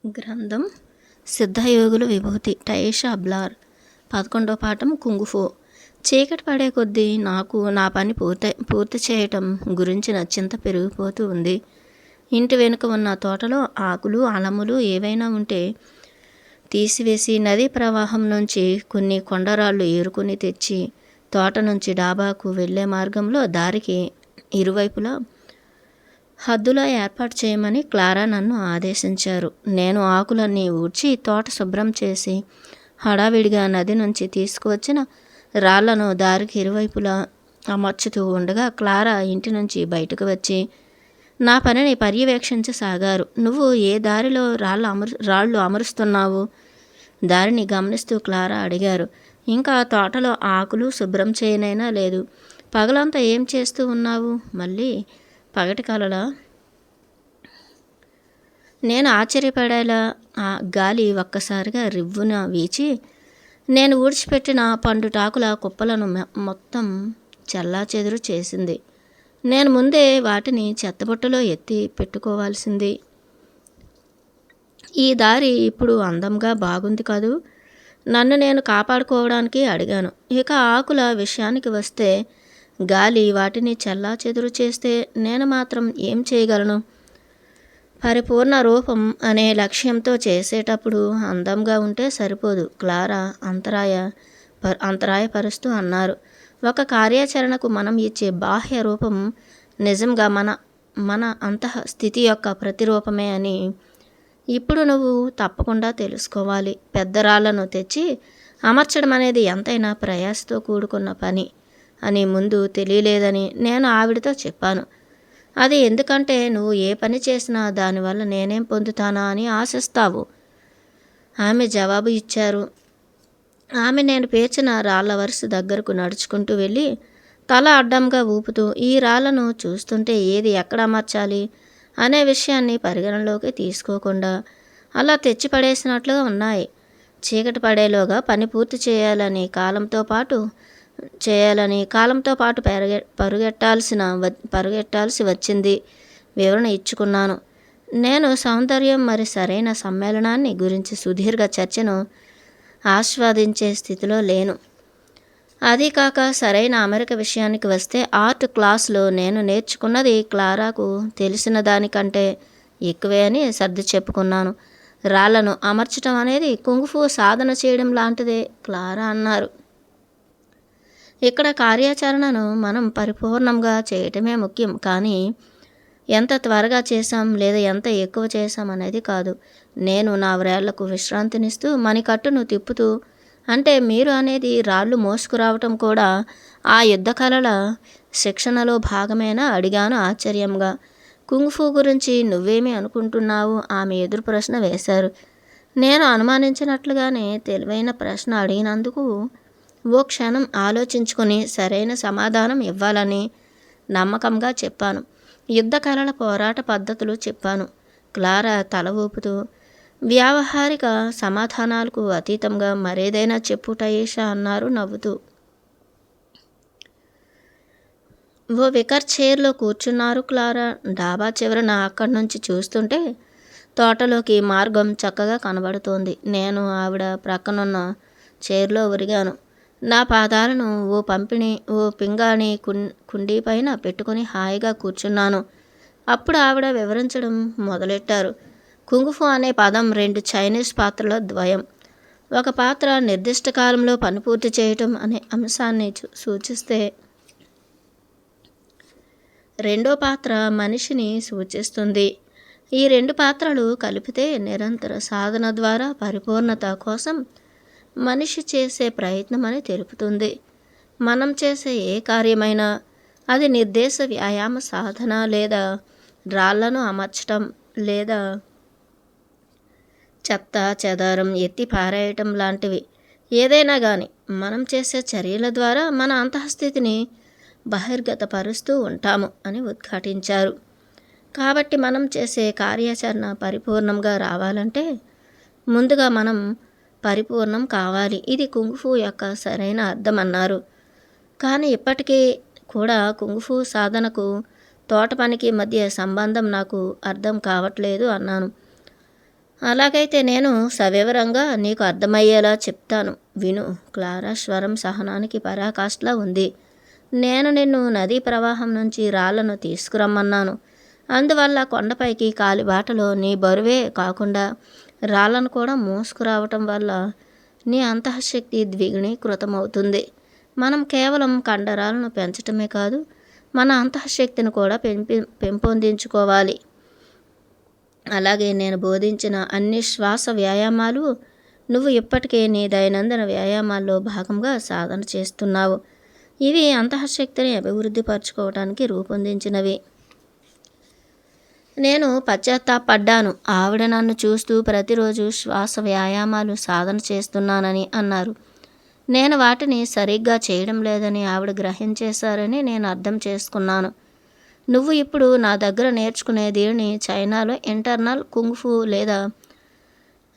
గ్రంథం సిద్ధయోగుల విభూతి టయేషా అబ్లార్ 11వ పాఠం కుంగుఫు. చీకటి పడే కొద్దీ నాకు నా పని పూర్తి చేయటం గురించిన చింత పెరిగిపోతూ ఉంది. ఇంటి వెనుక ఉన్న తోటలో ఆకులు అలములు ఏవైనా ఉంటే తీసివేసి నదీ ప్రవాహం నుంచి కొన్ని కొండరాళ్ళు ఏరుకుని తెచ్చి తోట నుంచి డాబాకు వెళ్ళే మార్గంలో దారికి ఇరువైపులా హద్దులో ఏర్పాటు చేయమని క్లారా నన్ను ఆదేశించారు. నేను ఆకులన్నీ ఊడ్చి తోట శుభ్రం చేసి హడావిడిగా నది నుంచి తీసుకువచ్చిన రాళ్లను దారికి ఇరువైపులా అమర్చుతూ ఉండగా క్లారా ఇంటి నుంచి బయటకు వచ్చి నా పనిని పర్యవేక్షించసాగారు. నువ్వు ఏ దారిలో రాళ్ళు అమరుస్తున్నావు? దారిని గమనిస్తూ క్లారా అడిగారు. ఇంకా తోటలో ఆకులు శుభ్రం చేయనైనా లేదు. పగలంతా ఏం చేస్తూ ఉన్నావు? మళ్ళీ పగటి కలలా? నేను ఆశ్చర్యపడేలా ఆ గాలి ఒక్కసారిగా రివ్వున వీచి నేను ఊడ్చిపెట్టిన పండుటాకుల కుప్పలను మొత్తం చెల్లాచెదురు చేసింది. నేను ముందే వాటిని చెత్తబుట్టలో ఎత్తి పెట్టుకోవాల్సింది. ఈ దారి ఇప్పుడు అందంగా బాగుంది కదూ? నన్ను నేను కాపాడుకోవడానికి అడిగాను. ఇక ఆకుల విషయానికి వస్తే గాలి వాటిని చెల్లాచెదురు చేస్తే నేను మాత్రం ఏం చేయగలను? పరిపూర్ణ రూపం అనే లక్ష్యంతో చేసేటప్పుడు అందంగా ఉంటే సరిపోదు, క్లారా అంతరాయపరుస్తూ అన్నారు. ఒక కార్యాచరణకు మనం ఇచ్చే బాహ్య రూపం నిజంగా మన అంతః స్థితి యొక్క ప్రతిరూపమే అని ఇప్పుడు నువ్వు తప్పకుండా తెలుసుకోవాలి. పెద్ద రాళ్లను తెచ్చి అమర్చడం అనేది ఎంతైనా ప్రయాసతో కూడుకున్న పని అని ముందు తెలియలేదని నేను ఆవిడతో చెప్పాను. అది ఎందుకంటే నువ్వు ఏ పని చేసినా దానివల్ల నేనేం పొందుతానా అని ఆశిస్తావు. ఆమె జవాబు ఇచ్చారు. ఆమె నేను పేర్చిన రాళ్ల వరుస దగ్గరకు నడుచుకుంటూ వెళ్ళి తల అడ్డంగా ఊపుతూ ఈ రాళ్లను చూస్తుంటే ఏది ఎక్కడ అమర్చాలి అనే విషయాన్ని పరిగణలోకి తీసుకోకుండా అలా తెచ్చి పడేసినట్లుగా ఉన్నాయి. చీకటి పడేలోగా పని పూర్తి చేయాలని కాలంతో పాటు పరుగెట్టాల్సి వచ్చింది. వివరణ ఇచ్చుకున్నాను. నేను సౌందర్యం మరి సరైన సమ్మేళనాన్ని గురించి సుదీర్ఘ చర్చను ఆస్వాదించే స్థితిలో లేను. అది కాక సరైన అమెరిక విషయానికి వస్తే ఆర్ట్ క్లాసులో నేను నేర్చుకున్నది క్లారాకు తెలిసిన దానికంటే ఎక్కువే అని సర్ది చెప్పుకున్నాను. రాళ్లను అమర్చడం అనేది కుంగుఫు సాధన చేయడం లాంటిదే, క్లారా అన్నారు. ఇక్కడ కార్యాచరణను మనం పరిపూర్ణంగా చేయటమే ముఖ్యం, కానీ ఎంత త్వరగా చేశాం లేదా ఎంత ఎక్కువ చేశాం అనేది కాదు. నేను నా వ్రేళ్లకు విశ్రాంతినిస్తూ మణికట్టును తిప్పుతూ, అంటే మీరు అనేది రాళ్ళు మోసుకురావటం కూడా ఆ యుద్ధ కళల శిక్షణలో భాగమేనా అడిగాను ఆశ్చర్యంగా. కుంగుఫు గురించి నువ్వేమీ అనుకుంటున్నావు? ఆమె ఎదురు ప్రశ్న వేశారు. నేను అనుమానించినట్లుగానే తెలివైన ప్రశ్న అడిగినందుకు ఓ క్షణం ఆలోచించుకొని సరైన సమాధానం ఇవ్వాలని నమ్మకంగా చెప్పాను. యుద్ధ కళల పోరాట పద్ధతులు చెప్పాను. క్లారా తల ఊపుతూ వ్యావహారిక సమాధానాలకు అతీతంగా మరేదైనా చెప్పు టయేషా అన్నారు నవ్వుతూ. ఓ వికర్ చైర్లో కూర్చున్నారు క్లారా. డాబా చివరన అక్కడి నుంచి చూస్తుంటే తోటలోకి మార్గం చక్కగా కనబడుతోంది. నేను ఆవిడ ప్రక్కనున్న చైర్లో ఒరిగాను. నా పాదాలను ఓ పింగాణి కుండీ పైన పెట్టుకుని హాయిగా కూర్చున్నాను. అప్పుడు ఆవిడ వివరించడం మొదలెట్టారు. కుంగుఫు అనే పదం 2 చైనీస్ పాత్రల ద్వయం. ఒక పాత్ర నిర్దిష్ట కాలంలో పని పూర్తి చేయటం అనే అంశాన్ని సూచిస్తే రెండో పాత్ర మనిషిని సూచిస్తుంది. ఈ 2 పాత్రలు కలిపితే నిరంతర సాధన ద్వారా పరిపూర్ణత కోసం మనిషి చేసే ప్రయత్నం అని తెలుపుతుంది. మనం చేసే ఏ కార్యమైనా అది నిర్దేశ వ్యాయామ సాధన లేదా రాళ్లను అమర్చటం లేదా చెత్త చెదారం ఎత్తి పారేయటం లాంటివి ఏదైనా కానీ మనం చేసే చర్యల ద్వారా మన అంతఃస్థితిని బహిర్గతపరుస్తూ ఉంటాము అని ఉద్ఘాటించారు. కాబట్టి మనం చేసే కార్యాచరణ పరిపూర్ణంగా రావాలంటే ముందుగా మనం పరిపూర్ణం కావాలి. ఇది కుంగుఫు యొక్క సరైన అర్థం అన్నారు. కానీ ఇప్పటికీ కూడా కుంగుఫు సాధనకు తోట పనికి మధ్య సంబంధం నాకు అర్థం కావట్లేదు అన్నాను. అలాగైతే నేను సవివరంగా నీకు అర్థమయ్యేలా చెప్తాను విను. క్లారా స్వరం సహనానికి పరాకాష్ఠలా ఉంది. నేను నిన్ను నదీ ప్రవాహం నుంచి రాళ్లను తీసుకురమ్మన్నాను. అందువల్ల కొండపైకి కాలిబాటలో నీ బరువే కాకుండా రాళ్లను కూడా మోసుకురావటం వల్ల నీ అంతఃశక్తి ద్విగుణీకృతమవుతుంది. మనం కేవలం కండరాలను పెంచటమే కాదు, మన అంతఃశక్తిని కూడా పెంపొందించుకోవాలి. అలాగే నేను బోధించిన అన్ని శ్వాస వ్యాయామాలు నువ్వు ఇప్పటికే నీ దైనందిన వ్యాయామాల్లో భాగంగా సాధన చేస్తున్నావు. ఇవి అంతఃశక్తిని అభివృద్ధి పరచుకోవడానికి రూపొందించినవి. నేను పశ్చాత్తాపడ్డాను. ఆవిడ నన్ను చూస్తూ ప్రతిరోజు శ్వాస వ్యాయామాలు సాధన చేస్తున్నానని అన్నారు. నేను వాటిని సరిగ్గా చేయడం లేదని ఆవిడ గ్రహించేశారని నేను అర్థం చేసుకున్నాను. నువ్వు ఇప్పుడు నా దగ్గర నేర్చుకునే దీనిని చైనాలో ఇంటర్నల్ కుంగ్ఫు లేదా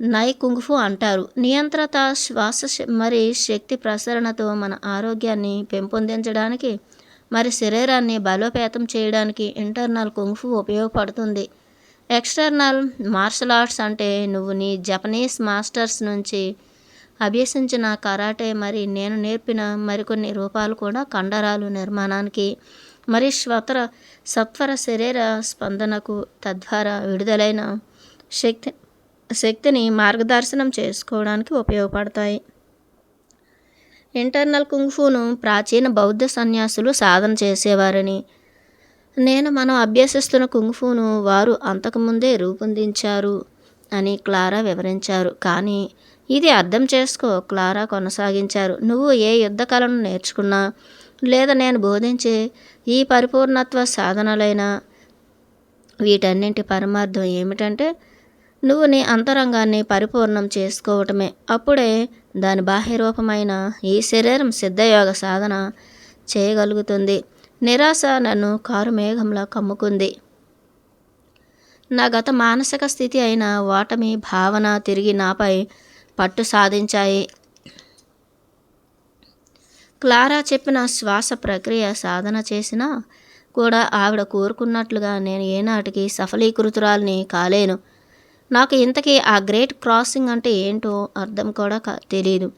నై కుంగ్ఫు అంటారు. నియంత్రిత శ్వాస మరి శక్తి ప్రసరణతో మన ఆరోగ్యాన్ని పెంపొందించడానికి మరి శరీరాన్ని బలోపేతం చేయడానికి ఇంటర్నల్ కుంగ్ఫు ఉపయోగపడుతుంది. ఎక్స్టర్నల్ మార్షల్ ఆర్ట్స్ అంటే నువ్వు నీ జపనీస్ మాస్టర్స్ నుంచి అభ్యసించిన కరాటే మరి నేను నేర్పిన మరికొన్ని రూపాలు కూడా కండరాలు నిర్మాణానికి మరి సత్వర శరీర స్పందనకు తద్వారా విడుదలైన శక్తిని మార్గదర్శనం చేసుకోవడానికి ఉపయోగపడతాయి. ఇంటర్నల్ కుంగ్ఫూను ప్రాచీన బౌద్ధ సన్యాసులు సాధన చేసేవారని, మనం అభ్యసిస్తున్న కుంగ్ఫూను వారు అంతకుముందే రూపొందించారు అని క్లారా వివరించారు. కానీ ఇది అర్థం చేసుకో, క్లారా కొనసాగించారు. నువ్వు ఏ యుద్ధ కళను నేర్చుకున్నా లేదా నేను బోధించే ఈ పరిపూర్ణత్వ సాధనలైన వీటన్నింటి పరమార్థం ఏమిటంటే నువ్వు నీ అంతరంగాన్ని పరిపూర్ణం చేసుకోవటమే. అప్పుడే దాని బాహ్య రూపమైన ఈ శరీరం సిద్ధయోగ సాధన చేయగలుగుతుంది. నిరాశ నన్ను కారు మేఘంలా కమ్ముకుంది. నా గత మానసిక స్థితి అయిన ఓటమి భావన తిరిగి నాపై పట్టు సాధించాయి. క్లారా చెప్పిన శ్వాస ప్రక్రియ సాధన చేసినా కూడా ఆవిడ కోరుకున్నట్లుగా నేను ఏనాటికి సఫలీకృతురాల్ని కాలేను. నాకు ఇంతకీ ఆ గ్రేట్ క్రాసింగ్ అంటే ఏంటో అర్థం కూడా తెలియదు.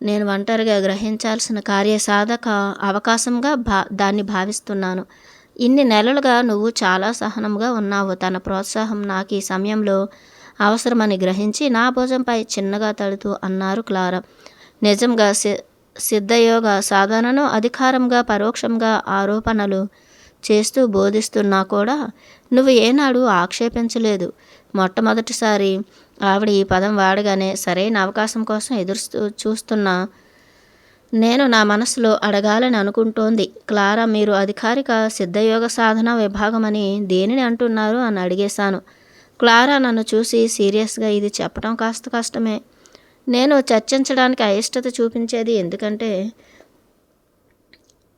నేను ఒంటరిగా గ్రహించాల్సిన కార్యసాధక అవకాశంగా దాన్ని భావిస్తున్నాను. ఇన్ని నెలలుగా నువ్వు చాలా సహనంగా ఉన్నావు. తన ప్రోత్సాహం నాకు ఈ సమయంలో అవసరమని గ్రహించి నా భుజంపై చిన్నగా తడుతూ అన్నారు క్లారా. నిజంగా సిద్ధయోగ సాధనను అధికారంగా పరోక్షంగా ఆరోపణలు చేస్తూ బోధిస్తున్నా కూడా నువ్వు ఏనాడు ఆక్షేపించలేదు. మొట్టమొదటిసారి ఆవిడ ఈ పదం వాడగానే సరైన అవకాశం కోసం చూస్తున్నా నేను నా మనసులో అడగాలని అనుకుంటోంది. క్లారా, మీరు అధికారిక సిద్ధయోగ సాధన విభాగమని దేనిని అంటున్నారు అని అడిగేశాను. క్లారా నన్ను చూసి సీరియస్గా, ఇది చెప్పడం కాస్త కష్టమే. నేను చర్చించడానికి అయిష్టత చూపించేది ఎందుకంటే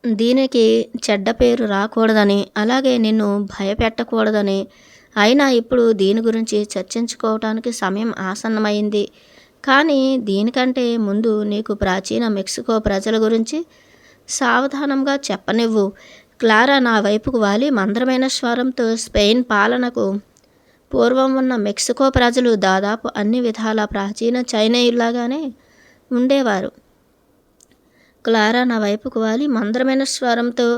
దీనికి చెడ్డ పేరు రాకూడదని, అలాగే నిన్ను భయపెట్టకూడదని. అయినా ఇప్పుడు దీని గురించి చర్చించుకోవటానికి సమయం ఆసన్నమైంది. కానీ దీనికంటే ముందు నీకు ప్రాచీన మెక్సికో ప్రజల గురించి సావధానంగా చెప్పనివ్వు. క్లారా నా వైపుకు వాలి మందరమైన స్వరంతో, స్పెయిన్ పాలనకు పూర్వం ఉన్న మెక్సికో ప్రజలు దాదాపు అన్ని విధాల ప్రాచీన చైనీయుల్లాగానే ఉండేవారు. క్లారా నా వైపుకు వాలి మందరమైన స్వరంతో,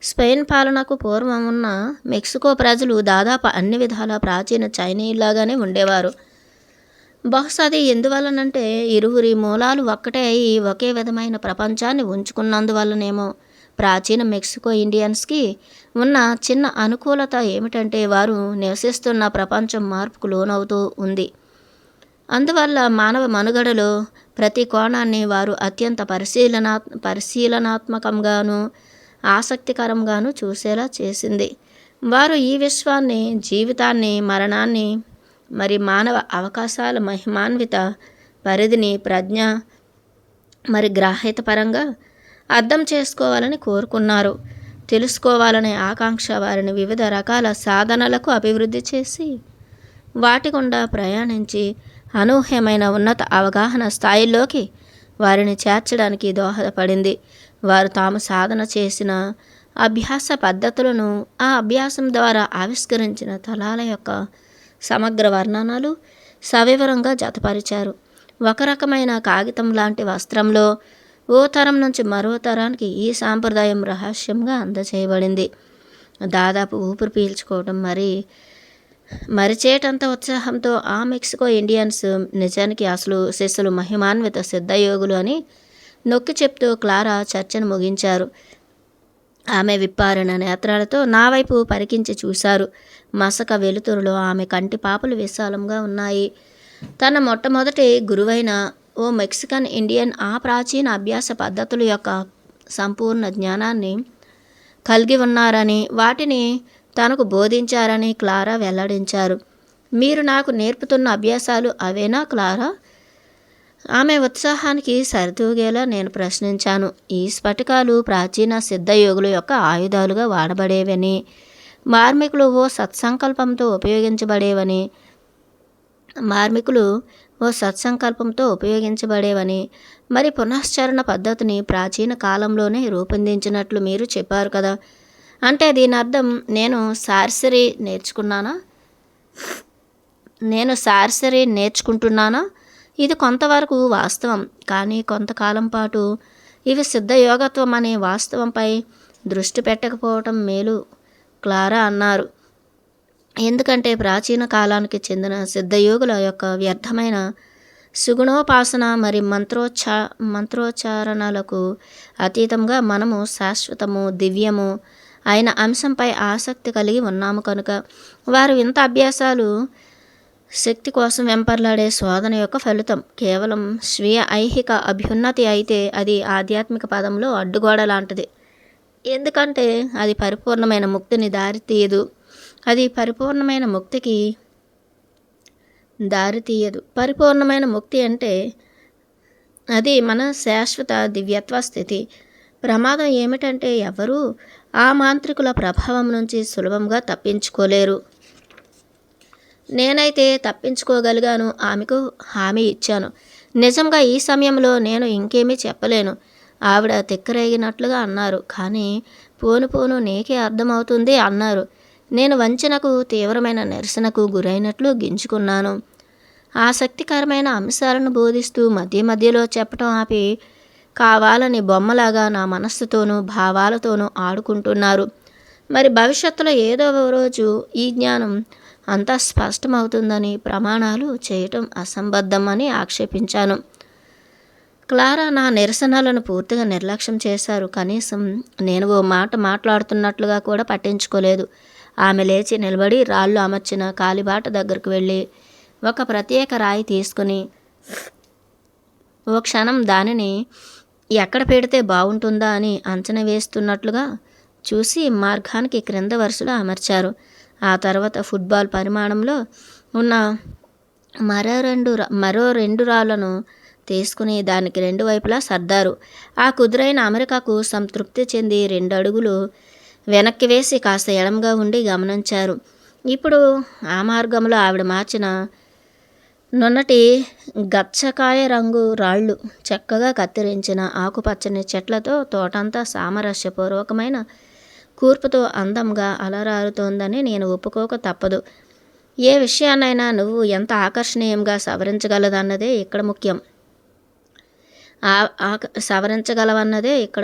స్పెయిన్ పాలనకు పూర్వం ఉన్న మెక్సికో ప్రజలు దాదాపు అన్ని విధాల ప్రాచీన చైనీయుల్లాగానే ఉండేవారు. బహుశా అది ఎందువల్లనంటే ఇరువురి మూలాలు ఒక్కటే అయి ఒకే విధమైన ప్రపంచాన్ని ఉంచుకున్నందువల్లనేమో. ప్రాచీన మెక్సికో ఇండియన్స్కి ఉన్న చిన్న అనుకూలత ఏమిటంటే వారు నివసిస్తున్న ప్రపంచం మార్పుకు లోనవుతూ ఉంది. అందువల్ల మానవ మనుగడలో ప్రతి కోణాన్ని వారు అత్యంత పరిశీలనాత్మకంగాను ఆసక్తికరంగాను చూసేలా చేసింది. వారు ఈ విశ్వాన్ని, జీవితాన్ని, మరణాన్ని, మరి మానవ అవకాశాల మహిమాన్విత పరిధిని ప్రజ్ఞ మరి గ్రాహ్యత పరంగా అర్థం చేసుకోవాలని కోరుకున్నారు. తెలుసుకోవాలనే ఆకాంక్ష వారిని వివిధ రకాల సాధనలకు అభివృద్ధి చేసి వాటి గుండా ప్రయాణించి అనూహ్యమైన ఉన్నత అవగాహన స్థాయిల్లోకి వారిని చేర్చడానికి దోహదపడింది. వారు తాము సాధన చేసిన అభ్యాస పద్ధతులను, ఆ అభ్యాసం ద్వారా ఆవిష్కరించిన తలాల యొక్క సమగ్ర వర్ణనలు సవివరంగా జతపరిచారు. ఒక రకమైన కాగితం లాంటి వస్త్రంలో ఓ తరం నుంచి మరో తరానికి ఈ సాంప్రదాయం రహస్యంగా అందజేయబడింది. దాదాపు ఊపిరి పీల్చుకోవడం మరిచేటంత ఉత్సాహంతో ఆ మెక్సికో ఇండియన్స్ నిజానికి అసలు శిష్యులు మహిమాన్విత సిద్ధయోగులు అని నొక్కి చెప్తూ క్లారా చర్చను ముగించారు. ఆమె విప్పారిన నేత్రాలతో నా వైపు పరికించి చూశారు. మసక వెలుతురులో ఆమె కంటి పాపలు విశాలంగా ఉన్నాయి. తన మొట్టమొదటి గురువైన ఓ మెక్సికన్ ఇండియన్ ఆ ప్రాచీన అభ్యాస పద్ధతుల యొక్క సంపూర్ణ జ్ఞానాన్ని కలిగి ఉన్నారని, వాటిని తనకు బోధించారని క్లారా వెల్లడించారు. మీరు నాకు నేర్పుతున్న అభ్యాసాలు అవేనా క్లారా? ఆమె ఉత్సాహానికి సరితూగేలా నేను ప్రశ్నించాను. ఈ స్ఫటికాలు ప్రాచీన సిద్ధయోగుల యొక్క ఆయుధాలుగా వాడబడేవని, మార్మికులు ఓ సత్సంకల్పంతో ఉపయోగించబడేవని, మరి పునశ్చరణ పద్ధతిని ప్రాచీన కాలంలోనే రూపొందించినట్లు మీరు చెప్పారు కదా. అంటే దీని అర్థం నేను సార్సరీ నేర్చుకుంటున్నానా? ఇది కొంతవరకు వాస్తవం. కానీ కొంతకాలం పాటు ఇవి సిద్ధయోగత్వం అనే వాస్తవంపై దృష్టి పెట్టకపోవటం మేలు క్లారా అన్నారు. ఎందుకంటే ప్రాచీన కాలానికి చెందిన సిద్ధయోగుల యొక్క వ్యర్థమైన సుగుణోపాసన మరి మంత్రోచ్చారణలకు అతీతంగా మనము శాశ్వతము, దివ్యము అయిన అంశంపై ఆసక్తి కలిగి ఉన్నాము కనుక వారు ఇంత అభ్యాసాలు శక్తి కోసం వెంపర్లాడే శోధన యొక్క ఫలితం. కేవలం స్వీయ ఐహిక అభ్యున్నతి అయితే అది ఆధ్యాత్మిక పదంలో అడ్డుగోడ లాంటిది. ఎందుకంటే అది పరిపూర్ణమైన ముక్తిని దారితీయదు. పరిపూర్ణమైన ముక్తి అంటే అది మన శాశ్వత దివ్యత్వ స్థితి. ప్రమాదం ఏమిటంటే ఎవరూ ఆ మాంత్రికుల ప్రభావం నుంచి సులభంగా తప్పించుకోలేరు. నేనైతే తప్పించుకోగలిగాను. ఆమెకు హామీ ఇచ్చాను. నిజంగా ఈ సమయంలో నేను ఇంకేమీ చెప్పలేను. ఆవిడ తిక్కరేగినట్లుగా అన్నారు. కానీ పోను నీకే అర్థమవుతుంది అన్నారు. నేను వంచనకు, తీవ్రమైన నిరసనకు గురైనట్లు గింజుకున్నాను. ఆసక్తికరమైన అంశాలను బోధిస్తూ మధ్యలో చెప్పటం ఆపి కావాలని బొమ్మలాగా నా మనస్సుతోనూ భావాలతోనూ ఆడుకుంటున్నారు. మరి భవిష్యత్తులో ఏదో ఓ రోజు ఈ జ్ఞానం అంతా స్పష్టమవుతుందని ప్రమాణాలు చేయటం అసంబద్ధం అని ఆక్షేపించాను. క్లారా నా నిరసనలను పూర్తిగా నిర్లక్ష్యం చేశారు. కనీసం నేను ఓ మాట మాట్లాడుతున్నట్లుగా కూడా పట్టించుకోలేదు. ఆమె లేచి నిలబడి రాళ్ళు అమర్చిన కాలిబాట దగ్గరకు వెళ్ళి ఒక ప్రత్యేక రాయి తీసుకుని ఓ క్షణం దానిని ఎక్కడ పెడితే బాగుంటుందా అని అంచనా వేస్తున్నట్లుగా చూసి మార్గానికి క్రింద వరుసలో అమర్చారు. ఆ తర్వాత ఫుట్బాల్ పరిమాణంలో ఉన్న మరో రెండు రాళ్లను తీసుకుని దానికి రెండు వైపులా సర్దారు. ఆ కుదురైన అమెరికాకు సంతృప్తి చెంది 2 అడుగులు వెనక్కి వేసి కాస్త ఎడంగా ఉండి గమనించారు. ఇప్పుడు ఆ మార్గంలో ఆవిడ మార్చిన నున్నటి గచ్చకాయ రంగు రాళ్ళు, చక్కగా కత్తిరించిన ఆకుపచ్చని చెట్లతో తోటంతా సామరస్యపూర్వకమైన కూర్పుతో అందంగా అలరారుతోందని నేను ఒప్పుకోక తప్పదు. ఏ విషయాన్నైనా నువ్వు ఎంత ఆకర్షణీయంగా సవరించగలవన్నదే ఇక్కడ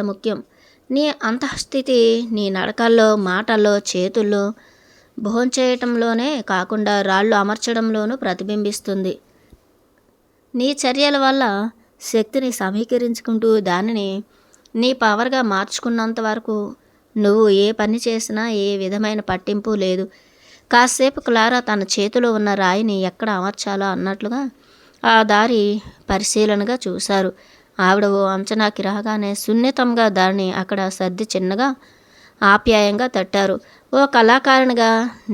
ముఖ్యం. నీ అంతఃస్థితి నీ నడకల్లో, మాటల్లో, చేతుల్లో, భోంచేయటంలోనే కాకుండా రాళ్ళు అమర్చడంలోనూ ప్రతిబింబిస్తుంది. నీ చర్యల వల్ల శక్తిని సమీకరించుకుంటూ దానిని నీ పవర్గా మార్చుకున్నంత వరకు నువ్వు ఏ పని చేసినా ఏ విధమైన పట్టింపు లేదు. కాసేపు క్లారా తన చేతిలో ఉన్న రాయిని ఎక్కడ అమర్చాలో అన్నట్లుగా ఆ దారి పరిశీలనగా చూశారు. ఆవిడ ఓ అంచనాకి రాగానే సున్నితంగా దాన్ని అక్కడ సర్ది చిన్నగా ఆప్యాయంగా తట్టారు. ఓ కళాకారునిగా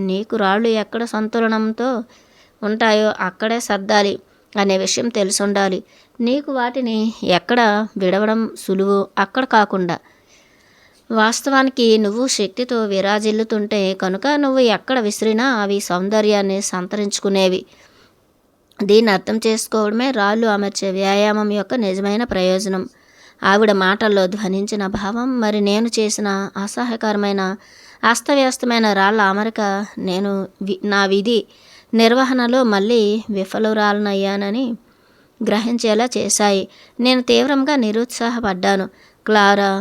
నీకు రాళ్ళు ఎక్కడ సంతులనంతో ఉంటాయో అక్కడే సర్దాలి అనే విషయం తెలుసుండాలి. నీకు వాటిని ఎక్కడ విడవడం సులువు అక్కడ కాకుండా. వాస్తవానికి నువ్వు శక్తితో విరాజిల్లుతుంటే కనుక నువ్వు ఎక్కడ విసిరినా అవి సౌందర్యాన్ని సంతరించుకునేవి. దీన్ని అర్థం చేసుకోవడమే రాళ్ళు అమర్చే వ్యాయామం యొక్క నిజమైన ప్రయోజనం. ఆవిడ మాటల్లో ధ్వనించిన భావం, మరి నేను చేసిన అసహ్యకరమైన అస్తవ్యస్తమైన రాళ్ల అమరిక నా విధి నిర్వహణలో మళ్ళీ విఫలురాలనయ్యానని గ్రహించేలా చేశాయి. నేను తీవ్రంగా నిరుత్సాహపడ్డాను. క్లారా,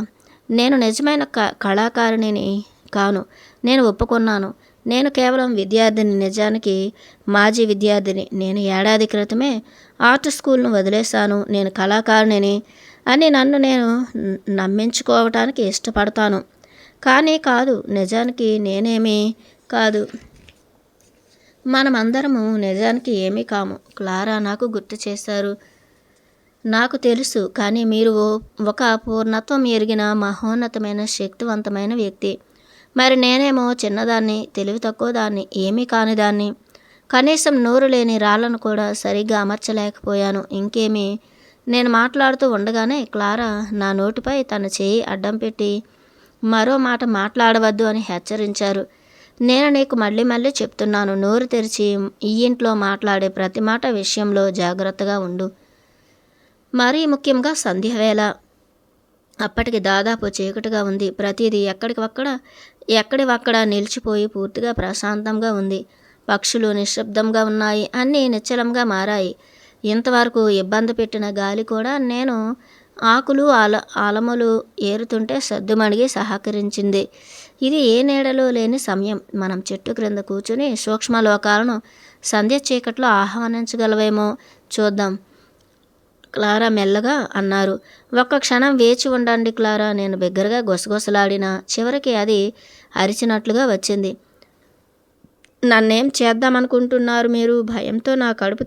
నేను నిజమైన కళాకారిణిని కాను. నేను ఒప్పుకున్నాను. నేను కేవలం విద్యార్థిని, నిజానికి మాజీ విద్యార్థిని. నేను ఏడాది క్రితమే ఆర్ట్ స్కూల్ను వదిలేశాను. నేను కళాకారిణిని అని నన్ను నేను నమ్మించుకోవటానికి ఇష్టపడతాను. కానీ కాదు, నిజానికి నేనేమీ కాదు. మనమందరము నిజానికి ఏమీ కాము. క్లారా నాకు గుర్తు చేశారు. నాకు తెలుసు, కానీ మీరు ఒక పూర్ణత్వం ఎరిగిన మహోన్నతమైన శక్తివంతమైన వ్యక్తి. మరి నేనేమో చిన్నదాన్ని, తెలివి తక్కువ దాన్ని, ఏమీ కానిదాన్ని. కనీసం నోరు లేని రాళ్లను కూడా సరిగ్గా అమర్చలేకపోయాను. ఇంకేమీ. నేను మాట్లాడుతూ ఉండగానే క్లారా నా నోటిపై తన చేయి అడ్డం పెట్టి మరో మాట మాట్లాడవద్దు అని హెచ్చరించారు. నేను నీకు మళ్ళీ మళ్ళీ చెప్తున్నాను, నోరు తెరిచి ఈ ఇంట్లో మాట్లాడే ప్రతి మాట విషయంలో జాగ్రత్తగా ఉండు. మరీ ముఖ్యంగా సంధ్యవేళ. అప్పటికి దాదాపు చీకటిగా ఉంది. ప్రతిదీ ఎక్కడివక్కడ నిలిచిపోయి పూర్తిగా ప్రశాంతంగా ఉంది. పక్షులు నిశ్శబ్దంగా ఉన్నాయి. అన్నీ నిశ్చలంగా మారాయి. ఇంతవరకు ఇబ్బంది పెట్టిన గాలి కూడా నేను ఆకులు ఆలములు ఏరుతుంటే సద్దుమణిగి సహకరించింది. ఇది ఏ నీడలో లేని సమయం. మనం చెట్టు క్రింద కూర్చుని సూక్ష్మలోకాలను సంధ్య చీకట్లో ఆహ్వానించగలవేమో చూద్దాం, క్లారా మెల్లగా అన్నారు. ఒక్క క్షణం వేచి ఉండండి క్లారా. నేను బిగ్గరగా గుసగుసలాడినా చివరికి అది అరిచినట్లుగా వచ్చింది. నన్నేం చేద్దామనుకుంటున్నారు మీరు? భయంతో నా కడుపు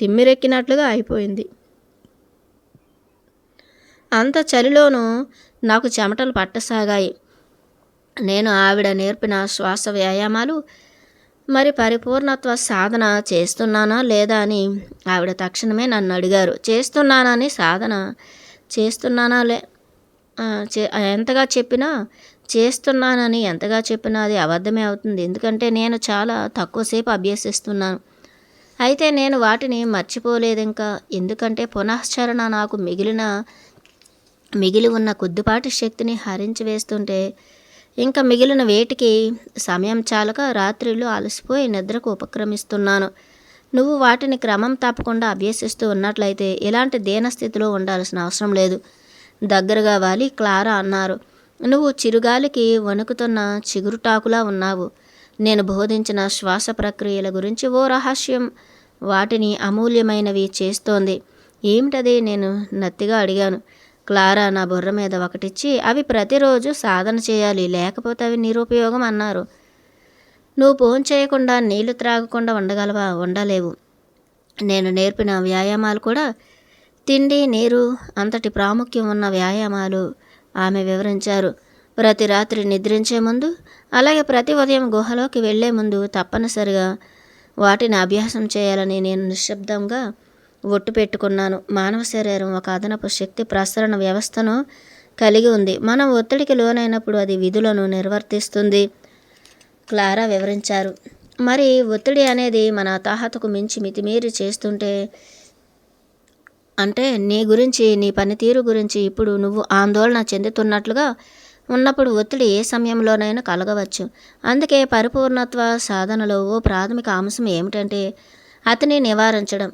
తిమ్మిరెక్కినట్లుగా అయిపోయింది. అంత చలిలోనూ నాకు చెమటలు పట్టసాగాయి. నేను ఆవిడ నేర్పిన శ్వాస వ్యాయామాలు మరి పరిపూర్ణత్వ సాధన చేస్తున్నానా లేదా అని ఆవిడ తక్షణమే నన్ను అడిగారు. చేస్తున్నానని సాధన చేస్తున్నానా ఎంతగా చెప్పినా చేస్తున్నానని ఎంతగా చెప్పినా అది అబద్ధమే అవుతుంది. ఎందుకంటే నేను చాలా తక్కువసేపు అభ్యసిస్తున్నాను. అయితే నేను వాటిని మర్చిపోలేదు ఇంకా. ఎందుకంటే పునశ్చరణ నాకు మిగిలి ఉన్న కొద్దిపాటి శక్తిని హరించి వేస్తుంటే ఇంకా మిగిలిన వేటికి సమయం చాలక రాత్రిళ్ళు అలసిపోయి నిద్రకు ఉపక్రమిస్తున్నాను. నువ్వు వాటిని క్రమం తప్పకుండా అభ్యసిస్తూ ఉన్నట్లయితే ఇలాంటి దీనస్థితిలో ఉండాల్సిన అవసరం లేదు, దగ్గరగా వాలి క్లారా అన్నారు. నువ్వు చిరుగాలికి వణుకుతున్న చిగురుటాకులా ఉన్నావు. నేను బోధించిన శ్వాస ప్రక్రియల గురించి ఓ రహస్యం వాటిని అమూల్యమైనవి చేస్తోంది. ఏమిటది? నేను నత్తిగా అడిగాను. క్లారా నా బుర్ర మీద ఒకటిచ్చి, అవి ప్రతిరోజు సాధన చేయాలి, లేకపోతే అవి నిరుపయోగం అన్నారు. నువ్వు భోంచేయకుండా నీళ్లు త్రాగకుండా ఉండగలవా? ఉండలేవు. నేను నేర్పిన వ్యాయామాలు కూడా తిండి నీరు అంతటి ప్రాముఖ్యం ఉన్న వ్యాయామాలు ఆమె వివరించారు. ప్రతి రాత్రి నిద్రించే ముందు, అలాగే ప్రతి ఉదయం గుహలోకి వెళ్లే ముందు తప్పనిసరిగా వాటిని అభ్యాసం చేయాలని నేను నిశ్శబ్దంగా ఒట్టు పెట్టుకున్నాను. మానవ శరీరం ఒక అదనపు శక్తి ప్రసరణ వ్యవస్థను కలిగి ఉంది. మనం ఒత్తిడికి లోనైనప్పుడు అది విధులను నిర్వర్తిస్తుంది, క్లారా వివరించారు. మరి ఒత్తిడి అనేది మన తాహతకు మించి మితిమీరి చేస్తుంటే, అంటే నీ పనితీరు గురించి ఇప్పుడు నువ్వు ఆందోళన చెందుతున్నట్లుగా ఉన్నప్పుడు ఒత్తిడి ఏ సమయంలోనైనా కలగవచ్చు. అందుకే పరిపూర్ణత్వ సాధనలో ఓ ప్రాథమిక అంశం ఏమిటంటే అతని నివారించడం.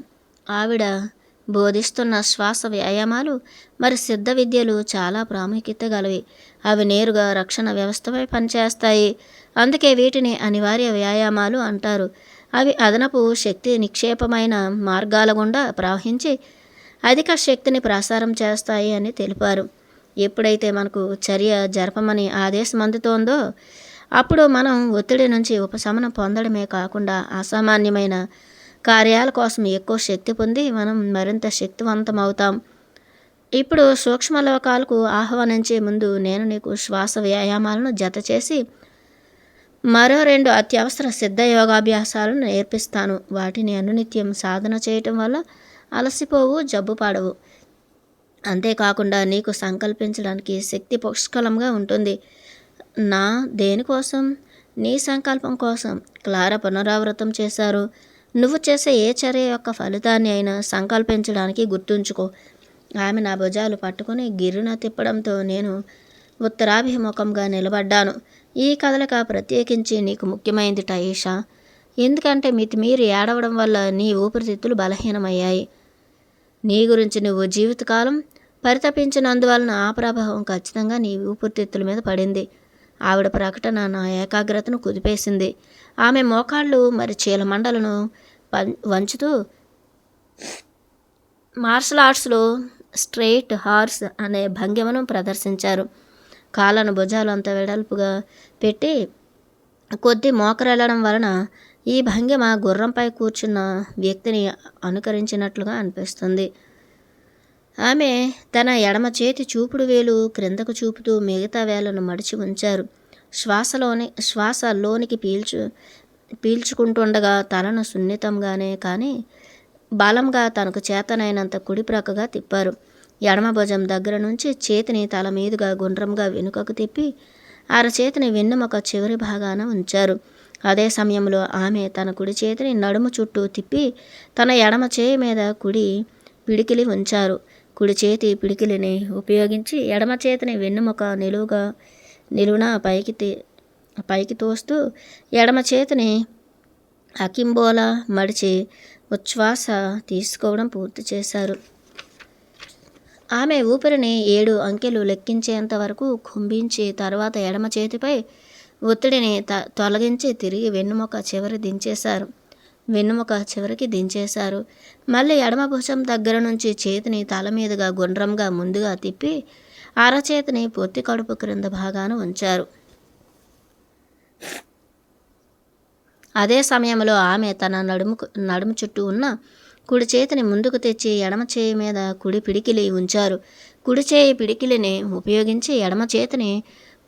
ఆవిడ బోధిస్తున్న శ్వాస వ్యాయామాలు మరి సిద్ధ విద్యలు చాలా ప్రాముఖ్యత గలవి. అవి నేరుగా రక్షణ వ్యవస్థపై పనిచేస్తాయి. అందుకే వీటిని అనివార్య వ్యాయామాలు అంటారు. అవి అదనపు శక్తి నిక్షేపమైన మార్గాల గుండా ప్రవహించి అధిక శక్తిని ప్రసారం చేస్తాయి అని తెలిపారు. ఎప్పుడైతే మనకు చర్య జరపమని ఆదేశం అందుతోందో అప్పుడు మనం ఒత్తిడి నుంచి ఉపశమనం పొందడమే కాకుండా అసామాన్యమైన కార్యాల కోసం ఎక్కువ శక్తి పొంది మనం మరింత శక్తివంతం అవుతాం. ఇప్పుడు సూక్ష్మలోకాలకు ఆహ్వానించే ముందు నేను నీకు శ్వాస వ్యాయామాలను జత చేసి మరో 2 అత్యవసర సిద్ధ యోగాభ్యాసాలను నేర్పిస్తాను. వాటిని అనునిత్యం సాధన చేయటం వల్ల అలసిపోవు, జబ్బు పడవు. అంతేకాకుండా నీకు సంకల్పించడానికి శక్తి పుష్కలంగా ఉంటుంది. దేనికోసం? నీ సంకల్పం కోసం, క్లారా పునరావృతం చేశారు. నువ్వు చేసే ఏ చర్య యొక్క ఫలితాన్ని అయినా సంకల్పించడానికి గుర్తుంచుకో. ఆమె నా భుజాలు పట్టుకుని గిర్రున తిప్పడంతో నేను ఉత్తరాభిముఖంగా నిలబడ్డాను. ఈ కదలిక ప్రత్యేకించి నీకు ముఖ్యమైంది టయేషా. ఎందుకంటే మితిమీరి ఏడవడం వల్ల నీ ఊపిరితిత్తులు బలహీనమయ్యాయి. నీ గురించి నువ్వు జీవితకాలం పరితపించినందువలన ఆ ప్రభావం ఖచ్చితంగా నీ ఊపిరితిత్తుల మీద పడింది. ఆవిడ ప్రకటన నా ఏకాగ్రతను కుదిపేసింది. ఆమె మోకాళ్ళు మరి చీలమండలను వంచుతూ మార్షల్ ఆర్ట్స్లో స్ట్రెయిట్ హార్స్ అనే భంగిమను ప్రదర్శించారు. కాళ్ళను భుజాలు అంత వెడల్పుగా పెట్టి కొద్ది మోకరెళ్ళడం వలన ఈ భంగిమ గుర్రంపై కూర్చున్న వ్యక్తిని అనుకరించినట్లుగా అనిపిస్తుంది. ఆమె తన ఎడమ చేతి చూపుడు వేలు క్రిందకు చూపుతూ మిగతా వేలను మడిచి ఉంచారు. శ్వాస లోనికి పీల్చుకుంటుండగా తలను సున్నితంగానే కానీ బలంగా తనకు చేతనైనంత కుడి ప్రక్కగా తిప్పారు. ఎడమ భుజం దగ్గర నుంచి చేతిని తల మీదుగా గుండ్రంగా వెనుకకు తిప్పి అరచేతిని వెన్నెముక చివరి భాగాన ఉంచారు. అదే సమయంలో ఆమె తన కుడి చేతిని నడుము చుట్టూ తిప్పి తన ఎడమ చేయి మీద కుడి పిడికిలి ఉంచారు. కుడి చేతి పిడికిలిని ఉపయోగించి ఎడమ చేతిని వెన్నెముక నిలువున పైకి తోస్తూ ఎడమ చేతిని అకింబోలా మడిచి ఉచ్ఛ్వాస తీసుకోవడం పూర్తి చేశారు. ఆమె ఊపిరిని 7 అంకెలు లెక్కించేంత వరకు కుంభించి తర్వాత ఎడమ చేతిపై ఒత్తిడిని తొలగించి తిరిగి వెన్నుముక చివరికి దించేశారు. మళ్ళీ ఎడమ భుజం దగ్గర నుంచి చేతిని తల మీదుగా గుండ్రంగా ముందుగా తిప్పి అరచేతిని పొత్తి కడుపు క్రింద భాగాన ఉంచారు. అదే సమయంలో ఆమె తన నడుము చుట్టూ ఉన్న కుడి చేతిని ముందుకు తెచ్చి ఎడమ చేయి మీద కుడి పిడికిలి ఉంచారు. కుడి చేయి పిడికిలిని ఉపయోగించి ఎడమ చేతిని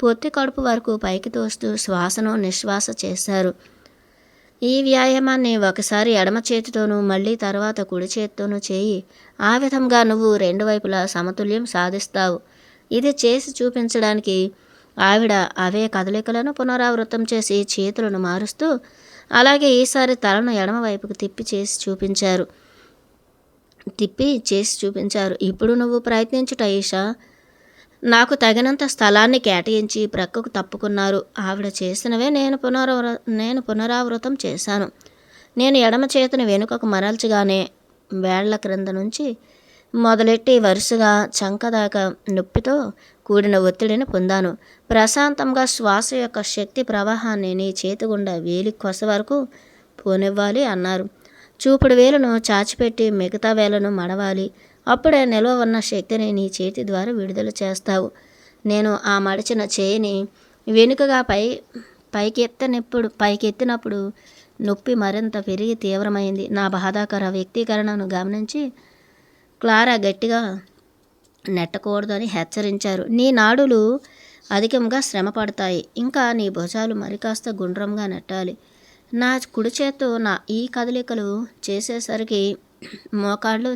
పొత్తి కడుపు వరకు పైకి తోస్తూ శ్వాసను నిశ్వాస చేశారు. ఈ వ్యాయామాన్ని ఒకసారి ఎడమ చేతితోనూ మళ్ళీ తర్వాత కుడి చేతితోనూ చేయి. ఆ విధంగా నువ్వు 2 వైపులా సమతుల్యం సాధిస్తావు. ఇది చేసి చూపించడానికి ఆవిడ అవే కదలికలను పునరావృతం చేసి చేతులను మారుస్తూ అలాగే ఈసారి తలను ఎడమ వైపుకు తిప్పి చేసి చూపించారు. ఇప్పుడు నువ్వు ప్రయత్నించుట ఈషా. నాకు తగినంత స్థలాన్ని కేటాయించి ప్రక్కకు తప్పుకున్నారు. ఆవిడ చేసినవే నేను పునరావృతం చేశాను. నేను ఎడమ చేతిని వెనుకకు మరల్చగానే వేళ్ల క్రింద నుంచి మొదలెట్టి వరుసగా చంక దాకా నొప్పితో కూడిన ఒత్తిడిని పొందాను. ప్రశాంతంగా శ్వాస యొక్క శక్తి ప్రవాహాన్ని నీ చేతి గుండా వేలి కొస వరకు పోనివ్వాలి అన్నారు. చూపుడు వేలును చాచిపెట్టి మిగతా వేలను మడవాలి. అప్పుడే నిల్వ ఉన్న శక్తిని నీ చేతి ద్వారా విడుదల చేస్తావు. నేను ఆ మడిచిన చేయిని వెనుకగా పైకెత్తినప్పుడు నొప్పి మరింత పెరిగి తీవ్రమైంది. నా బాధాకర వ్యక్తీకరణను గమనించి క్లారా గట్టిగా నెట్టకూడదని హెచ్చరించారు. నీ నాడులు అధికంగా శ్రమ పడతాయి. ఇంకా నీ భుజాలు మరికాస్త గుండ్రంగా నెట్టాలి. నా కుడి చేత్తో ఈ కదలికలు చేసేసరికి మోకాళ్ళు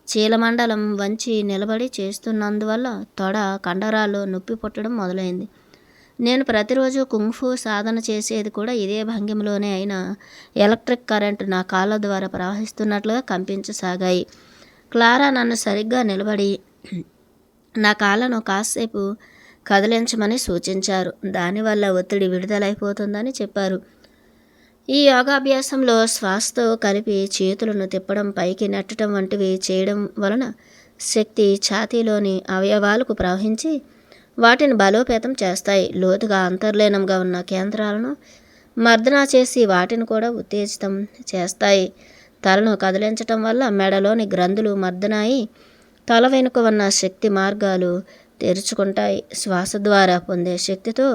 చీలమండలం వంచి నిలబడి చేస్తున్నందువల్ల తొడ కండరాల్లో నొప్పి పుట్టడం మొదలైంది. నేను ప్రతిరోజు కుంగ్ఫూ సాధన చేసేది కూడా ఇదే భంగిమలోనే అయినా ఎలక్ట్రిక్ కరెంటు నా కాళ్ళ ద్వారా ప్రవహిస్తున్నట్లుగా కంపించసాగాయి. క్లారా నన్ను సరిగ్గా నిలబడి నా కాళ్ళను కాసేపు కదిలించమని సూచించారు. దానివల్ల ఒత్తిడి విడుదలైపోతుందని చెప్పారు. ఈ యోగాభ్యాసంలో శ్వాసతో కలిపి చేతులను తిప్పడం, పైకి నెట్టడం వంటివి చేయడం వలన శక్తి ఛాతీలోని అవయవాలకు ప్రవహించి వాటిని బలోపేతం చేస్తాయి. లోతుగా అంతర్లీనంగా ఉన్న కేంద్రాలను మర్దనా చేసి వాటిని కూడా ఉత్తేజితం చేస్తాయి. తలను కదిలించటం వల్ల మెడలోని గ్రంథులు మర్దనాయి తల వెనుక ఉన్న శక్తి మార్గాలు తెరుచుకుంటాయి. శ్వాస ద్వారా పొందే శక్తితో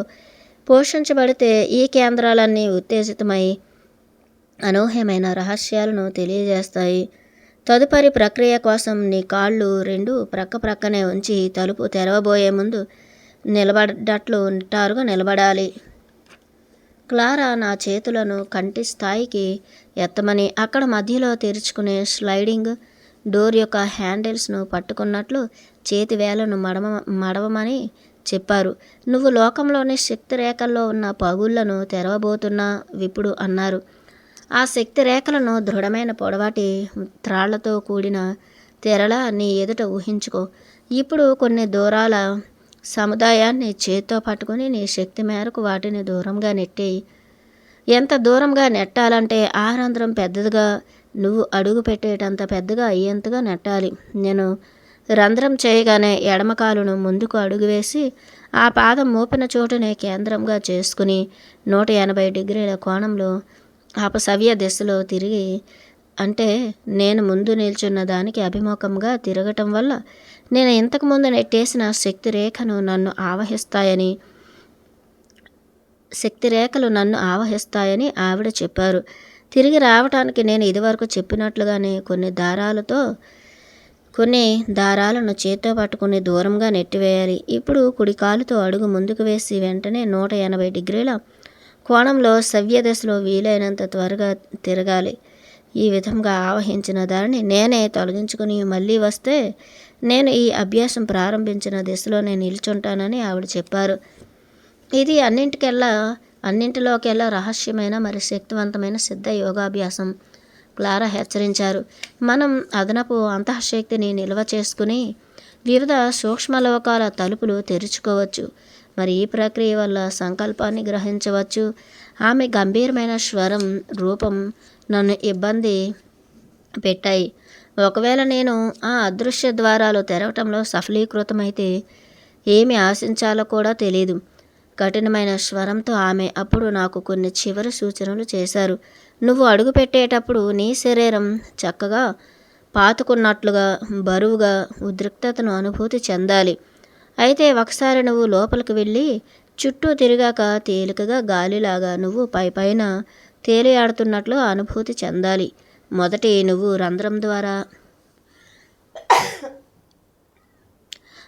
పోషించబడితే ఈ కేంద్రాలన్నీ ఉత్తేజితమై అనూహ్యమైన రహస్యాలను తెలియజేస్తాయి. తదుపరి ప్రక్రియ కోసం నీ కాళ్ళు 2 ప్రక్కనే ఉంచి తలుపు తెరవబోయే ముందు నిలబడ్డట్లు నిటారుగా నిలబడాలి. క్లారా నా చేతులను కంటి స్థాయికి ఎత్తమని, అక్కడ మధ్యలో తెరుచుకునే స్లైడింగ్ డోర్ యొక్క హ్యాండిల్స్ను పట్టుకున్నట్లు చేతి వేలను మడవమని చెప్పారు. నువ్వు లోకంలోని శక్తి రేఖల్లో ఉన్న పగుళ్లను తెరవబోతున్నా విప్పుడు అన్నారు. ఆ శక్తి రేఖలను దృఢమైన పొడవాటి త్రాళ్లతో కూడిన తెరలా నీ ఎదుట ఊహించుకో. ఇప్పుడు కొన్ని దూరాల సముదాయాన్ని చేత్తో పట్టుకుని నీ శక్తి మేరకు వాటిని దూరంగా నెట్టేయి. ఎంత దూరంగా నెట్టాలంటే ఆ రంధ్రం పెద్దదిగా, నువ్వు అడుగు పెట్టేటంత పెద్దగా అయ్యేంతగా నెట్టాలి. నేను రంధ్రం చేయగానే ఎడమ కాలును ముందుకు అడుగు వేసి ఆ పాదం మోపిన చోటునే కేంద్రంగా చేసుకుని 180 డిగ్రీల కోణంలో అపసవ్య దిశలో తిరిగి, అంటే నేను ముందు నిల్చున్న దానికి అభిముఖంగా తిరగటం వల్ల నేను ఇంతకుముందు నెట్టేసిన శక్తిరేఖలు నన్ను ఆవహిస్తాయని ఆవిడ చెప్పారు. తిరిగి రావటానికి నేను ఇదివరకు చెప్పినట్లుగానే కొన్ని దారాలను చేత్తో పట్టుకుని దూరంగా నెట్టివేయాలి. ఇప్పుడు కుడి కాలుతో అడుగు ముందుకు వేసి వెంటనే 180 డిగ్రీల కోణంలో సవ్య దశలో వీలైనంత త్వరగా తిరగాలి. ఈ విధంగా ఆవహించిన దానిని నేనే తొలగించుకుని మళ్ళీ వస్తే నేను ఈ అభ్యాసం ప్రారంభించిన దిశలోనే నిల్చుంటానని ఆవిడ చెప్పారు. ఇది అన్నింటిలోకెల్లా రహస్యమైన మరి శక్తివంతమైన సిద్ధ యోగాభ్యాసం, క్లారా హెచ్చరించారు. మనం అదనపు అంతఃశక్తిని నిల్వ చేసుకుని వివిధ సూక్ష్మలోకాల తలుపులు తెరుచుకోవచ్చు. మరి ఈ ప్రక్రియ వల్ల సంకల్పాన్ని గ్రహించవచ్చు. ఆమె గంభీరమైన స్వరం, రూపం నన్ను ఇబ్బంది పెట్టాయి. ఒకవేళ నేను ఆ అదృశ్య ద్వారాలు తెరవటంలో సఫలీకృతమైతే ఏమి ఆశించాలో కూడా తెలీదు. కఠినమైన స్వరంతో ఆమె అప్పుడు నాకు కొన్ని చివరి సూచనలు చేశారు. నువ్వు అడుగు పెట్టేటప్పుడు నీ శరీరం చక్కగా పాతుకున్నట్లుగా, బరువుగా, ఉద్రిక్తతను అనుభూతి చెందాలి. అయితే ఒకసారి నువ్వు లోపలికి వెళ్ళి చుట్టూ తిరిగాక తేలికగా గాలిలాగా నువ్వు పైపైన తేలియాడుతున్నట్లు అనుభూతి చెందాలి. మొదటి నువ్వు రంధ్రం ద్వారా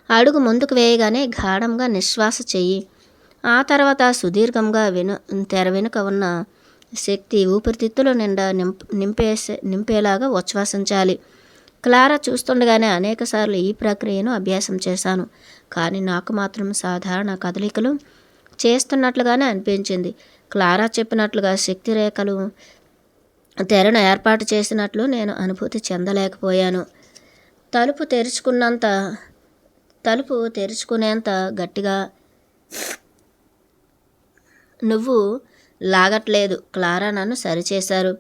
అడుగు ముందుకు వేయగానే గాఢంగా నిశ్వాస చెయ్యి. ఆ తర్వాత సుదీర్ఘంగా తెర వెనుక ఉన్న శక్తి ఊపిరితిత్తుల నిండా నింపేలాగా ఉచ్ఛ్వాసించాలి. క్లారా చూస్తుండగానే అనేకసార్లు ఈ ప్రక్రియను అభ్యాసం చేశాను. కానీ నాకు మాత్రం సాధారణ కదలికలు చేస్తున్నట్లుగానే అనిపించింది. క్లారా చెప్పినట్లుగా శక్తి రేఖలు తెరను ఏర్పాటు చేసినట్లు నేను అనుభూతి చెందలేకపోయాను. తలుపు తెరుచుకునేంత గట్టిగా నువ్వు లాగట్లేదు. క్లారా నన్ను సరిచేశారు.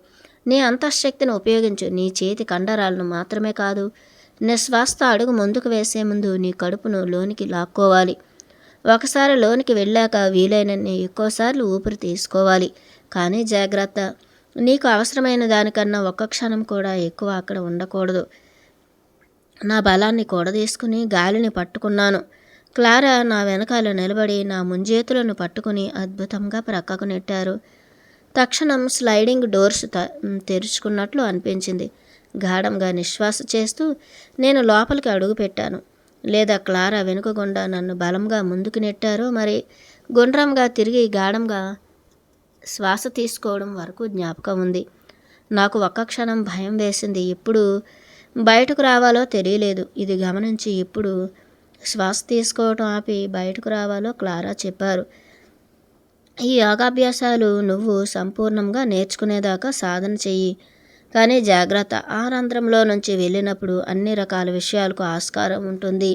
నీ అంతఃశక్తిని ఉపయోగించు. నీ చేతి కండరాలను మాత్రమే కాదు, నిశ్వాసతో అడుగు ముందుకు వేసే ముందు నీ కడుపును లోనికి లాక్కోవాలి. ఒకసారి లోనికి వెళ్ళాక వీలైనన్ని ఎక్కువసార్లు ఊపిరి తీసుకోవాలి. కానీ జాగ్రత్త, నీకు అవసరమైన దానికన్నా ఒక్క క్షణం కూడా ఎక్కువ అక్కడ ఉండకూడదు. నా బలాన్ని కూడదీసుకుని గాలిని పట్టుకున్నాను. క్లారా నా వెనకాల నిలబడి నా ముంజేతులను పట్టుకుని అద్భుతంగా ప్రక్కకు నెట్టారు. తక్షణం స్లైడింగ్ డోర్స్ తెరుచుకున్నట్లు అనిపించింది. గాఢంగా నిశ్వాస చేస్తూ నేను లోపలికి అడుగు పెట్టాను. లేదా క్లారా వెనుక గుండా నన్ను బలంగా ముందుకు నెట్టారో మరి. గుండ్రంగా తిరిగి గాఢంగా శ్వాస తీసుకోవడం వరకు జ్ఞాపకం ఉంది. నాకు ఒక్క క్షణం భయం వేసింది. ఎప్పుడు బయటకు రావాలో తెలియలేదు. ఇది గమనించి ఇప్పుడు శ్వాస తీసుకోవటం ఆపి బయటకు రావాలో క్లారా చెప్పారు. ఈ యోగాభ్యాసాలు నువ్వు సంపూర్ణంగా నేర్చుకునేదాకా సాధన చెయ్యి. కానీ జాగ్రత్త, ఆ రంధ్రంలో నుంచి వెళ్ళినప్పుడు అన్ని రకాల విషయాలకు ఆస్కారం ఉంటుంది.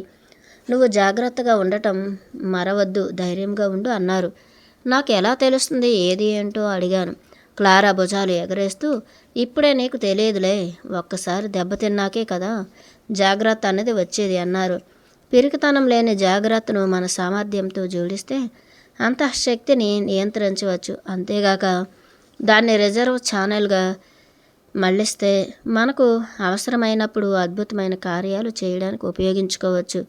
నువ్వు జాగ్రత్తగా ఉండటం మరవద్దు, ధైర్యంగా ఉండు అన్నారు. నాకు ఎలా తెలుస్తుంది ఏది ఏంటో అడిగాను. క్లారా భుజాలు ఎగరేస్తూ, ఇప్పుడే నీకు తెలియదులే, ఒక్కసారి దెబ్బతిన్నాకే కదా జాగ్రత్త అనేది వచ్చేది అన్నారు. పిరికితనం లేని జాగ్రత్తను మన సామర్థ్యంతో జోడిస్తే అంతఃశక్తిని నియంత్రించవచ్చు. అంతేగాక దాన్ని రిజర్వ్ ఛానల్గా మళ్ళిస్తే మనకు అవసరమైనప్పుడు అద్భుతమైన కార్యాలు చేయడానికి ఉపయోగించుకోవచ్చు.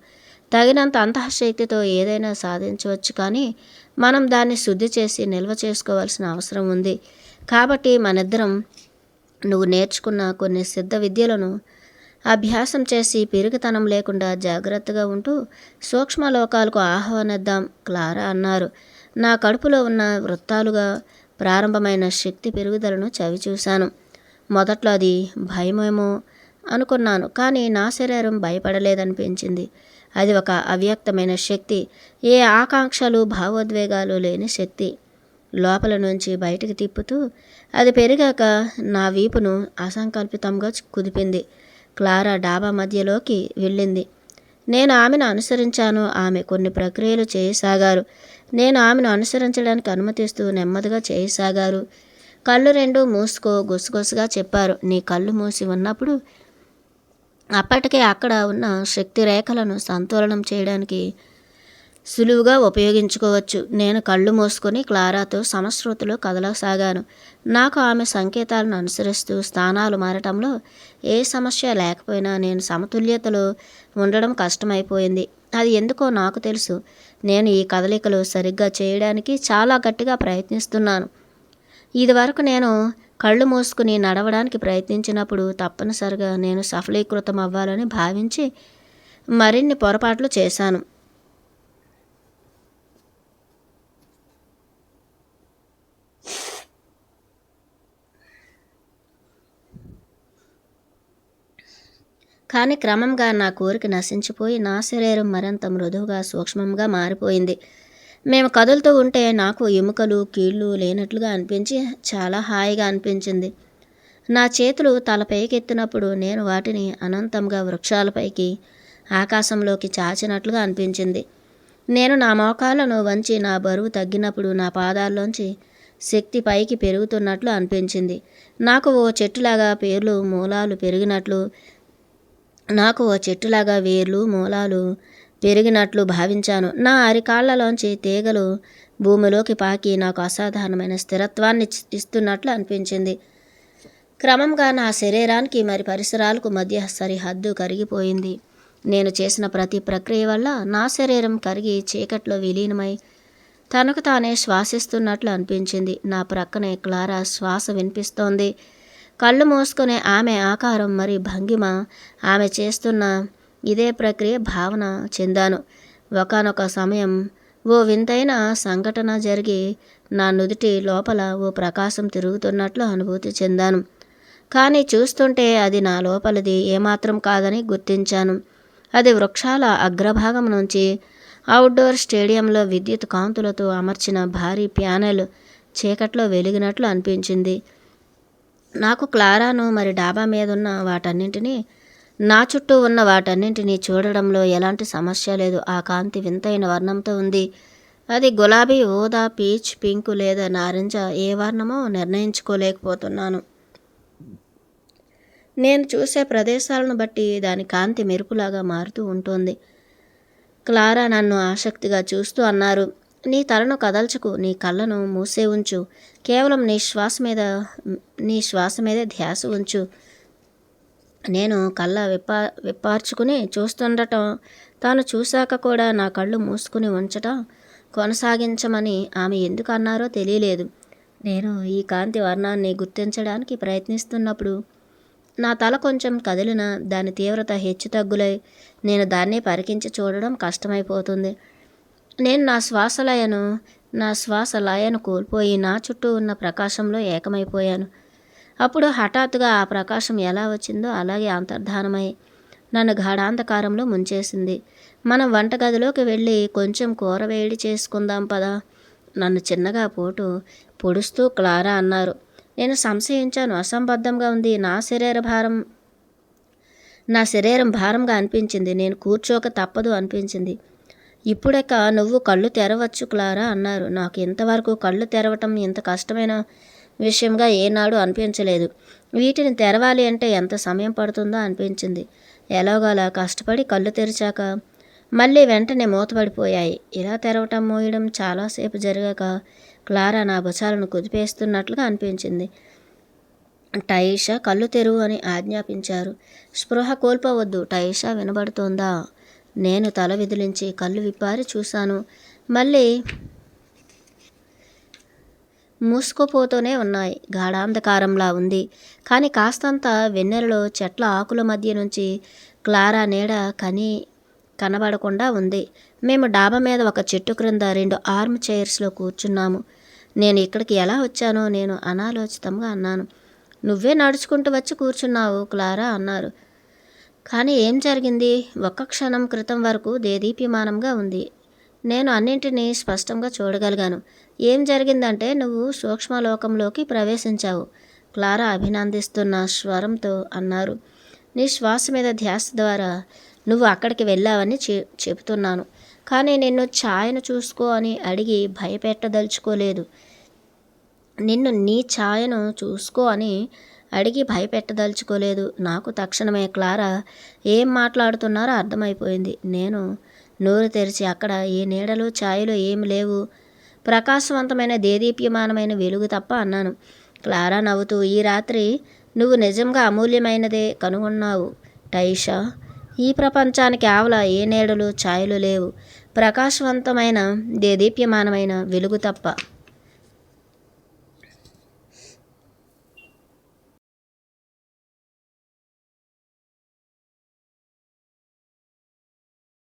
తగినంత అంతఃశక్తితో ఏదైనా సాధించవచ్చు. కానీ మనం దాన్ని శుద్ధి చేసి నిల్వ చేసుకోవాల్సిన అవసరం ఉంది. కాబట్టి మనిద్దరం నువ్వు నేర్చుకున్న కొన్ని సిద్ధ విద్యలను అభ్యాసం చేసి పిరికితనం లేకుండా జాగ్రత్తగా ఉంటూ సూక్ష్మలోకాలకు ఆహ్వానిద్దాం క్లారా అన్నారు. నా కడుపులో ఉన్న వృత్తాలుగా ప్రారంభమైన శక్తి పెరుగుదలను చవిచూశాను. మొదట్లో అది భయమేమో అనుకున్నాను. కానీ నా శరీరం భయపడలేదనిపించింది. అది ఒక అవ్యక్తమైన శక్తి, ఏ ఆకాంక్షలు భావోద్వేగాలు లేని శక్తి. లోపల నుంచి బయటికి తిప్పుతూ అది పెరిగాక నా వీపును అసంకల్పితంగా కుదిపింది. క్లారా డాబా మధ్యలోకి వెళ్ళింది. నేను ఆమెను అనుసరించాను. ఆమె కొన్ని ప్రక్రియలు చేయసాగారు. నేను ఆమెను అనుసరించడానికి అనుమతిస్తూ నెమ్మదిగా చేయసాగారు. కళ్ళు రెండు మూసుకో గుసగుసగా చెప్పారు. నీ కళ్ళు మూసి ఉన్నప్పుడు అప్పటికే అక్కడ ఉన్న శక్తి రేఖలను సంతులనం చేయడానికి సులువుగా ఉపయోగించుకోవచ్చు. నేను కళ్ళు మూసుకొని క్లారాతో సమశ్రుతిలో కదలసాగాను. నాకు ఆమె సంకేతాలను అనుసరిస్తూ స్థానాలు మారటంలో ఏ సమస్య లేకపోయినా నేను సమతుల్యతలో ఉండడం కష్టమైపోయింది. అది ఎందుకో నాకు తెలుసు. నేను ఈ కదలికలు సరిగ్గా చేయడానికి చాలా గట్టిగా ప్రయత్నిస్తున్నాను. ఇదివరకు నేను కళ్ళు మూసుకుని నడవడానికి ప్రయత్నించినప్పుడు తప్పనిసరిగా నేను సఫలీకృతం అవ్వాలని భావించి మరిన్ని పొరపాట్లు చేశాను. కానీ క్రమంగా నా కోరిక నశించిపోయి నా శరీరం మరింత మృదువుగా సూక్ష్మంగా మారిపోయింది. మేము కదులుతూ ఉంటే నాకు ఎముకలు కీళ్ళు లేనట్లుగా అనిపించి చాలా హాయిగా అనిపించింది. నా చేతులు తలపైకెత్తినప్పుడు నేను వాటిని అనంతంగా వృక్షాలపైకి ఆకాశంలోకి చాచినట్లుగా అనిపించింది. నేను నా మోకాళ్ళను వంచి నా బరువు తగ్గినప్పుడు నా పాదాల్లోంచి శక్తి పైకి పెరుగుతున్నట్లు అనిపించింది. నాకు ఓ చెట్టులాగా వేర్లు మూలాలు పెరిగినట్లు భావించాను. నా అరికాళ్లలోంచి తీగలు భూమిలోకి పాకి నాకు అసాధారణమైన స్థిరత్వాన్ని ఇస్తున్నట్లు అనిపించింది. క్రమంగా నా శరీరానికి మరి పరిసరాలకు మధ్య సరిహద్దు కరిగిపోయింది. నేను చేసిన ప్రతి ప్రక్రియ వల్ల నా శరీరం కరిగి చీకట్లో విలీనమై తనకు తానే శ్వాసిస్తున్నట్లు అనిపించింది. నా ప్రక్కనే క్లారా శ్వాస వినిపిస్తోంది. కళ్ళు మూసుకునే ఆమె ఆకారం మరి భంగిమ, ఆమె చేస్తున్న ఇదే ప్రక్రియ భావన చెందాను. ఒకానొక సమయం ఓ వింతైన సంఘటన జరిగి నా నుదుటి లోపల ఓ ప్రకాశం తిరుగుతున్నట్లు అనుభూతి చెందాను. కానీ చూస్తుంటే అది నా లోపలిది ఏమాత్రం కాదని గుర్తించాను. అది వృక్షాల అగ్రభాగం నుంచి అవుట్డోర్ స్టేడియంలో విద్యుత్ కాంతులతో అమర్చిన భారీ ప్యానెల్ చీకట్లో వెలిగినట్లు అనిపించింది. నాకు క్లారాను మరి డాబా మీదున్న వాటన్నింటినీ, నా చుట్టూ ఉన్న వాటన్నింటినీ చూడడంలో ఎలాంటి సమస్య లేదు. ఆ కాంతి వింతైన వర్ణంతో ఉంది. అది గులాబీ, ఊదా, పీచ్, పింకు లేదా నారింజ, ఏ వర్ణమో నిర్ణయించుకోలేకపోతున్నాను. నేను చూసే ప్రదేశాలను బట్టి దాని కాంతి మెరుపులాగా మారుతూ ఉంటుంది. క్లారా నన్ను ఆసక్తిగా చూస్తూ అన్నారు. నీ తలను కదల్చకు, నీ కళ్ళను మూసే ఉంచు. కేవలం నీ శ్వాస మీదే ధ్యాస ఉంచు. నేను కళ్ళ విప్పార్చుకుని చూస్తుండటం, తాను చూశాక కూడా నా కళ్ళు మూసుకుని ఉంచటం కొనసాగించమని ఆమె ఎందుకు అన్నారో తెలియలేదు. నేను ఈ కాంతి వర్ణాన్ని గుర్తించడానికి ప్రయత్నిస్తున్నప్పుడు నా తల కొంచెం కదిలిన దాని తీవ్రత హెచ్చుతగ్గులై నేను దాన్ని పరికించి చూడడం కష్టమైపోతుంది. నేను నా శ్వాస లయను కోల్పోయి నా చుట్టూ ఉన్న ప్రకాశంలో ఏకమైపోయాను. అప్పుడు హఠాత్తుగా ఆ ప్రకాశం ఎలా వచ్చిందో అలాగే అంతర్ధానమై నన్ను గాఢాంధకారంలో ముంచేసింది. మనం వంటగదిలోకి వెళ్ళి కొంచెం కూర వేడి చేసుకుందాం పదా, నన్ను చిన్నగా పొడుస్తూ క్లారా అన్నారు. నేను సంశయించాను. అసంబద్ధంగా ఉంది. నా శరీరం భారంగా అనిపించింది. నేను కూర్చోక తప్పదు అనిపించింది. ఇప్పుడెక్క నువ్వు కళ్ళు తెరవచ్చు క్లారా అన్నారు. నాకు ఇంతవరకు కళ్ళు తెరవటం ఇంత కష్టమైన విషయంగా ఏనాడు అనిపించలేదు. వీటిని తెరవాలి అంటే ఎంత సమయం పడుతుందో అనిపించింది. ఎలాగోలా కష్టపడి కళ్ళు తెరిచాక మళ్ళీ వెంటనే మూతపడిపోయాయి. ఇలా తెరవటం మోయడం చాలాసేపు జరిగాక క్లారా నా భుజాలను కుదిపేస్తున్నట్లుగా అనిపించింది. టైషా, కళ్ళు తెరువు అని ఆజ్ఞాపించారు. స్పృహ కోల్పోవద్దు. టైషా, వినబడుతోందా? నేను తల విదిలించి కళ్ళు విప్పారి చూశాను. మళ్ళీ మూసుకుపోతూనే ఉన్నాయి. గాఢాంధకారంలా ఉంది. కానీ కాస్తంత వెన్నెలలో చెట్ల ఆకుల మధ్య నుంచి క్లారా నీడ కనబడకుండా ఉంది. మేము డాబా మీద ఒక చెట్టు క్రింద 2 ఆర్మ్ చైర్స్లో కూర్చున్నాము. నేను ఇక్కడికి ఎలా వచ్చానో నేను అనాలోచితంగా అన్నాను. నువ్వే నడుచుకుంటూ వచ్చి కూర్చున్నావు క్లారా అన్నారు. కానీ ఏం జరిగింది? ఒక్క క్షణం క్రితం వరకు దేదీప్యమానంగా ఉంది. నేను అన్నింటినీ స్పష్టంగా చూడగలిగాను. ఏం జరిగిందంటే నువ్వు సూక్ష్మలోకంలోకి ప్రవేశించావు, క్లారా అభినందిస్తున్న స్వరంతో అన్నారు. నీ శ్వాస మీద ధ్యాస ద్వారా నువ్వు అక్కడికి వెళ్ళావని చెబుతున్నాను. కానీ నిన్ను ఛాయను చూసుకో అని అడిగి భయపెట్టదలుచుకోలేదు. నిన్ను నీ ఛాయను చూసుకో అని అడిగి భయపెట్టదలుచుకోలేదు. నాకు తక్షణమే క్లారా ఏం మాట్లాడుతున్నారో అర్థమైపోయింది. నేను నోరు తెరిచి అక్కడ ఏ నీడలు ఛాయలు ఏమి లేవు, ప్రకాశవంతమైన దేదీప్యమానమైన వెలుగు తప్ప అన్నాను. క్లారా నవ్వుతూ, ఈ రాత్రి నువ్వు నిజంగా అమూల్యమైనదే కనుగొన్నావు టైషా. ఈ ప్రపంచానికి ఆవల ఏ నీడలు ఛాయలు లేవు, ప్రకాశవంతమైన దేదీప్యమానమైన వెలుగు తప్ప.